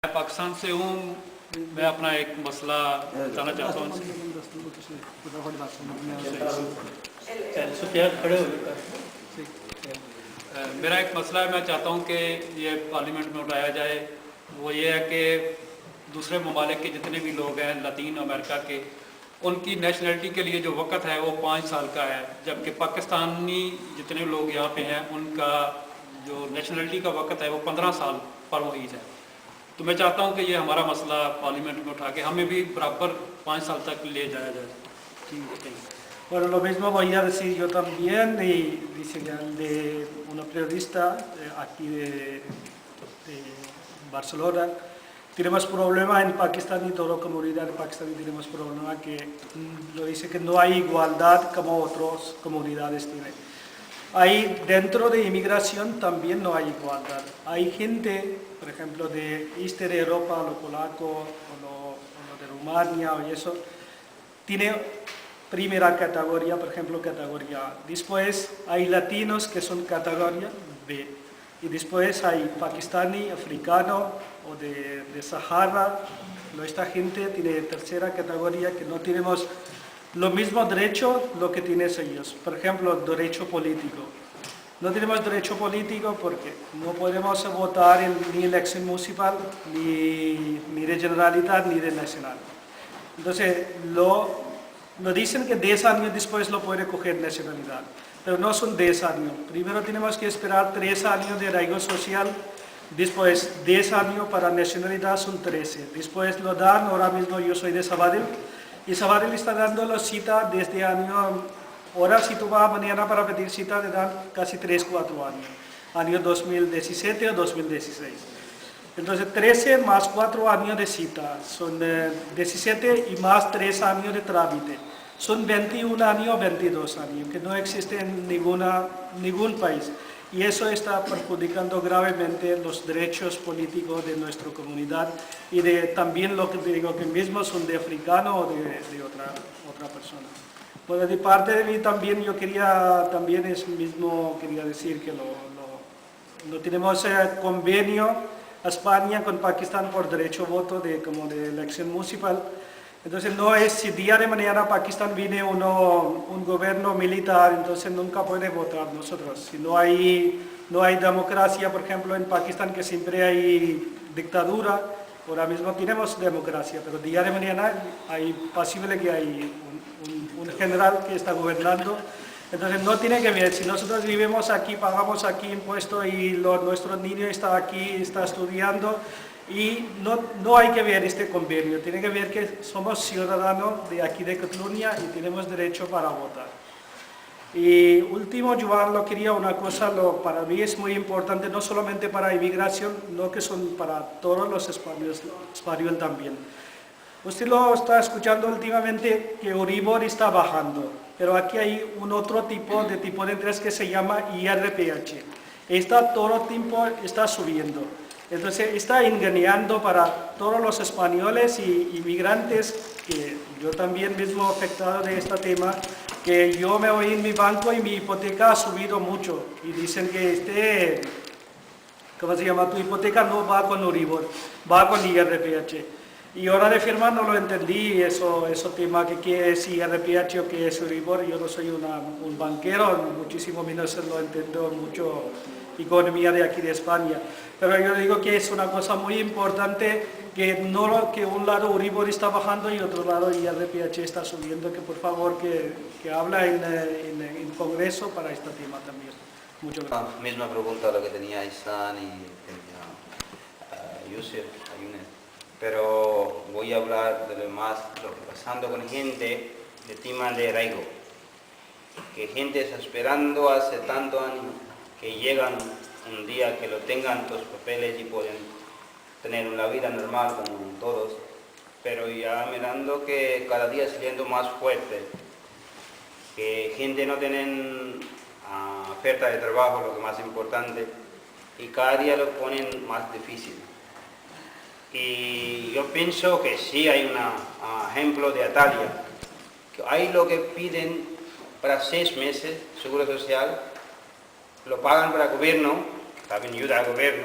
मैं पाकिस्तान से हूँ। मैं अपना एक मसला बताना चाहता हूँ। मेरा एक मसला है, मैं चाहता हूँ कि ये पार्लियामेंट में उठाया जाए। वो ये है कि दूसरे ममालिक के जितने भी लोग हैं लतीन अमेरिका के, उनकी नेशनलिटी के लिए जो वक़्त है वो 5 साल का है, जबकि पाकिस्तानी जितने लोग यहाँ पे हैं उनका जो नेशनलिटी का वक़्त है वो 15 साल परवरीज है। तो मैं चाहता हूँ कि ये हमारा मसला पार्लियामेंट में उठा के हमें भी बराबर 5 साल तक ले जाया जाए। Bueno, lo mismo voy a decir yo también, y dice de una periodista aquí de Barcelona. Tenemos problema en Pakistán y toda la comunidad de Pakistán tenemos problema que lo dice que no hay igualdad como otras comunidades tienen. Hay dentro de inmigración también no hay igualdad. Hay gente, por ejemplo, de este de Europa, lo polaco o lo de Rumania o eso, tiene primera categoría, por ejemplo, categoría A. Después hay latinos que son categoría B. Y después hay pakistaní, africano o de Sahara. Esta gente tiene tercera categoría que no tenemos los mismos derechos lo que tienen ellos. Por ejemplo, derecho político. No tenemos derecho político porque no podemos votar en ni elección municipal, ni de generalidad, ni de nacional. Entonces, nos dicen que 10 años después lo puede coger nacionalidad, pero no son 10 años. Primero tenemos que esperar 3 años de arraigo social, después 10 años para nacionalidad son 13. Después lo dan, ahora mismo yo soy de Sabadell, y Sabadell está dando la cita desde año, ahora si tú vas mañana para pedir cita te dan casi 3-4 años, año 2017 o 2016. Entonces 13 más 4 años de cita, son 17 y más 3 años de trámite. Son 21 años o 22 años, que no existe en ningún país. Y eso está perjudicando gravemente los derechos políticos de nuestra comunidad y también lo que te digo, que mismo son de africano o de otra persona. Bueno, de parte de mí también yo quería decir que no tenemos convenio a España con Pakistán por derecho a voto como de elección municipal. Entonces no es, si día de mañana Pakistán viene un gobierno militar, entonces nunca puede votar nosotros. Si no hay democracia, por ejemplo en Pakistán, que siempre hay dictadura, ahora mismo tenemos democracia, pero día de mañana hay posible que hay un general que está gobernando. Entonces no tiene que ver, si nosotros vivimos aquí, pagamos aquí impuestos y nuestro niño está aquí, está estudiando, y no hay que ver este convenio, tiene que ver que somos ciudadanos de aquí de Cataluña y tenemos derecho para votar. Y último, Joan, lo quería una cosa, para mí es muy importante, no solamente para inmigración, no que son para todos los españoles también. Usted lo está escuchando últimamente que Euribor está bajando, pero aquí hay un otro tipo de interés que se llama IRPH. Todo el tiempo está subiendo. Entonces está engañando para todos los españoles y inmigrantes, que yo también mismo afectado de este tema, que yo me voy en mi banco y mi hipoteca ha subido mucho. Y dicen que ¿cómo se llama? Tu hipoteca no va con Euribor, va con IRPH. Y hora de firmar no lo entendí, eso tema que es IRPH o que es Euribor. Yo no soy un banquero, muchísimo menos lo entiendo mucho economía de aquí de España. Pero yo digo que es una cosa muy importante, que un lado Euribor está bajando y otro lado IRPH está subiendo, que por favor que habla en Congreso para este tema también. Muchas gracias. Misma pregunta la que tenía Isan y tenía Yusef, Ayunes. Pero voy a hablar de lo que pasando con gente de tema de arraigo, que gente está esperando hace tantos años que llegan un día que lo tengan los papeles y pueden tener una vida normal como todos, pero ya mirando que cada día es siendo más fuerte, que gente no tienen oferta de trabajo, lo que más importante, y cada día lo ponen más difícil. Y yo pienso que sí hay un ejemplo de Italia, que hay lo que piden para 6 meses, seguro social, lo pagan para el gobierno, también ayuda al gobierno,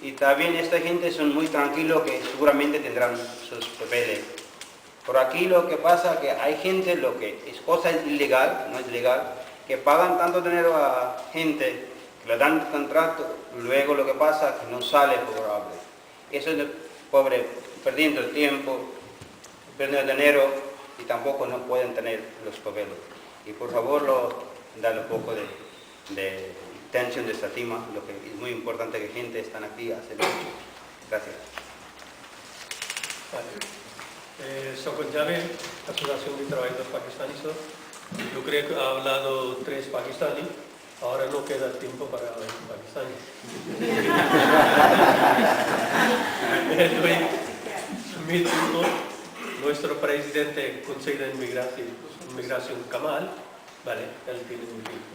Y también esta gente son muy tranquilos que seguramente tendrán sus papeles. Por aquí lo que pasa es que hay gente, lo que es cosa ilegal, no es legal, que pagan tanto dinero a gente, que le dan contrato, luego lo que pasa es que no sale favorable. Eso es pobre, perdiendo el tiempo, perdiendo el dinero y tampoco no pueden tener los papeles. Y por favor, dale un poco de atención de este tema, lo que es muy importante que gente están aquí hace mucho. Gracias. Soc en Javi, Asociación de Trabajadores Pakistaníes. Yo creo que ha hablado 3 pakistaníes, ahora no queda tiempo para hablar pakistaní. Mi turno, nuestro presidente del Consejo de Inmigración, Kamal, vale, él tiene un tiempo.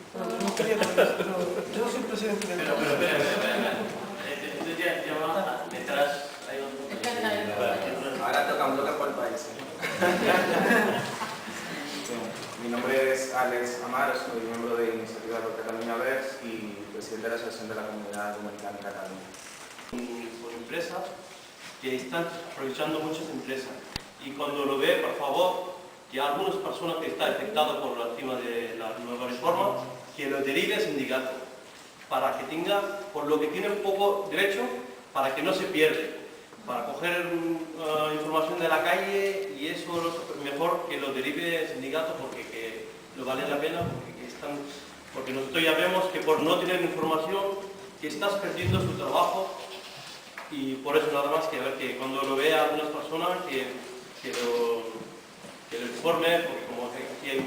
Yo soy presidente del Detrás hay otro. Ahora toca por el país. Mi nombre es Alex Amar, soy miembro de Iniciativa por Cataluña Verds y presidente de la Asociación de la Comunidad Dominicana en Cataluña. Por empresas que están aprovechando muchas empresas y cuando lo ve, por favor, que algunas personas que están afectadas por el tema de la nueva reforma, que lo derive al sindicato, para que tenga, por lo que tiene un poco derecho, para que no se pierda, para coger información de la calle y eso mejor que lo derive al sindicato porque que lo vale la pena, porque nosotros ya vemos que por no tener información que estás perdiendo su trabajo y por eso nada más que a ver que cuando lo vea algunas personas que lo informe, porque como aquí hay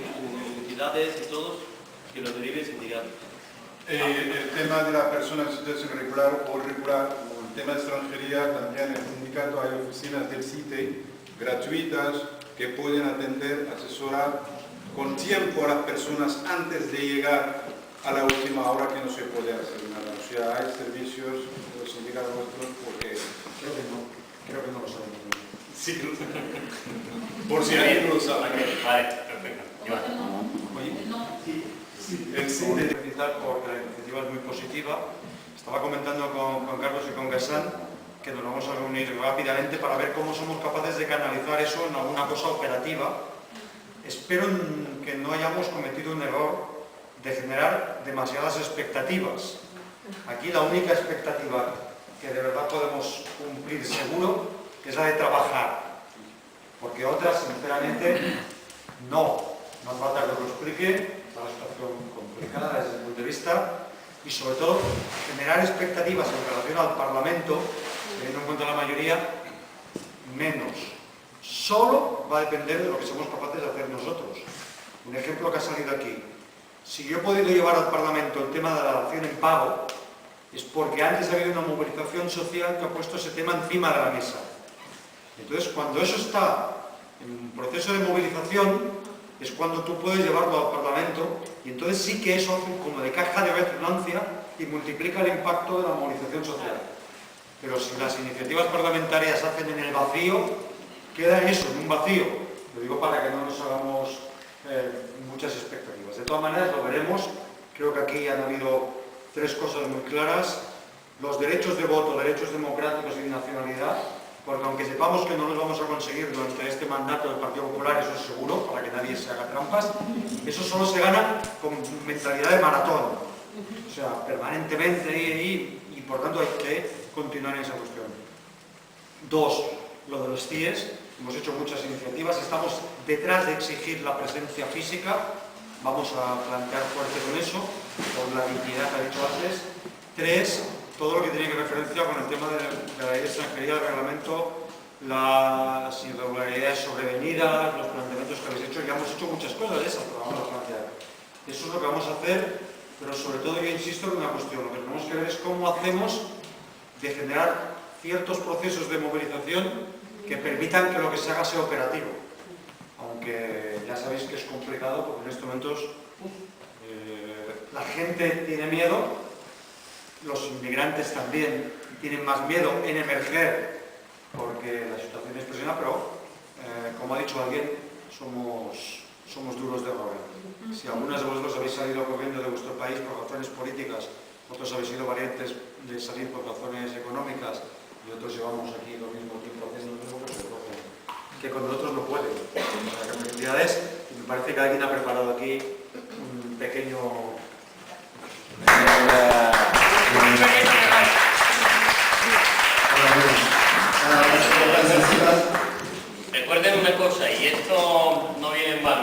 entidades y todos, que lo derive al sindicato. El tema de la persona en situación regular o irregular, o el tema de extranjería, también en el sindicato hay oficinas del CITE gratuitas que pueden atender, asesorar con tiempo a las personas antes de llegar a la última hora que no se puede hacer nada. O sea, hay servicios de los sindicatos nuestros porque creo que no lo saben. Sí, por si alguien no lo sabe. Vale, perfecto. Felicitar porque la iniciativa es muy positiva. Estaba comentando con Carlos y con Gassan que nos vamos a reunir rápidamente para ver cómo somos capaces de canalizar eso en alguna cosa operativa. Espero que no hayamos cometido un error de generar demasiadas expectativas. Aquí la única expectativa que de verdad podemos cumplir seguro es la de trabajar, porque otras, sinceramente, no. No hace falta que os lo explique, está la situación complicada desde el punto de vista y sobre todo generar expectativas en relación al Parlamento, teniendo en cuenta la mayoría, menos. Solo va a depender de lo que somos capaces de hacer nosotros. Un ejemplo que ha salido aquí. Si yo he podido llevar al Parlamento el tema de la dación en pago, es porque antes ha habido una movilización social que ha puesto ese tema encima de la mesa. Entonces, cuando eso está en proceso de movilización, es cuando tú puedes llevarlo al Parlamento y entonces sí que eso hace como de caja de resonancia y multiplica el impacto de la movilización social. Pero si las iniciativas parlamentarias se hacen en el vacío, queda eso, en un vacío. Lo digo para que no nos hagamos muchas expectativas. De todas maneras, lo veremos. Creo que aquí han habido 3 cosas muy claras. Los derechos de voto, derechos democráticos y de nacionalidad, porque aunque sepamos que no los vamos a conseguir durante este mandato del Partido Popular, eso es seguro, para que nadie se haga trampas, eso solo se gana con mentalidad de maratón. O sea, permanentemente y por tanto hay que continuar en esa cuestión. 2, lo de los CIEs. Hemos hecho muchas iniciativas, estamos detrás de exigir la presencia física, vamos a plantear fuerte con eso, por la dignidad que ha dicho antes. 3, todo lo que tiene que referencia con el tema de la ley de extranjería, del reglamento, las irregularidades sobrevenidas, los planteamientos que habéis hecho. Ya hemos hecho muchas cosas de esas, pero vamos a plantear. Eso es lo que vamos a hacer, pero sobre todo yo insisto en una cuestión. Lo que tenemos que ver es cómo hacemos de generar ciertos procesos de movilización que permitan que lo que se haga sea operativo. Aunque ya sabéis que es complicado porque en estos momentos la gente tiene miedo. Los inmigrantes también tienen más miedo en emerger porque la situación es presionada, pero como ha dicho alguien, somos duros de roer. Si algunas de vosotros habéis salido corriendo de vuestro país por razones políticas Otros habéis sido valientes de salir por razones económicas y otros llevamos aquí lo mismo tiempo haciendo lo mismo que con nosotros no pueden. O sea, que felicidades, y me parece que alguien ha preparado aquí un pequeño... Recuerden una cosa, y esto no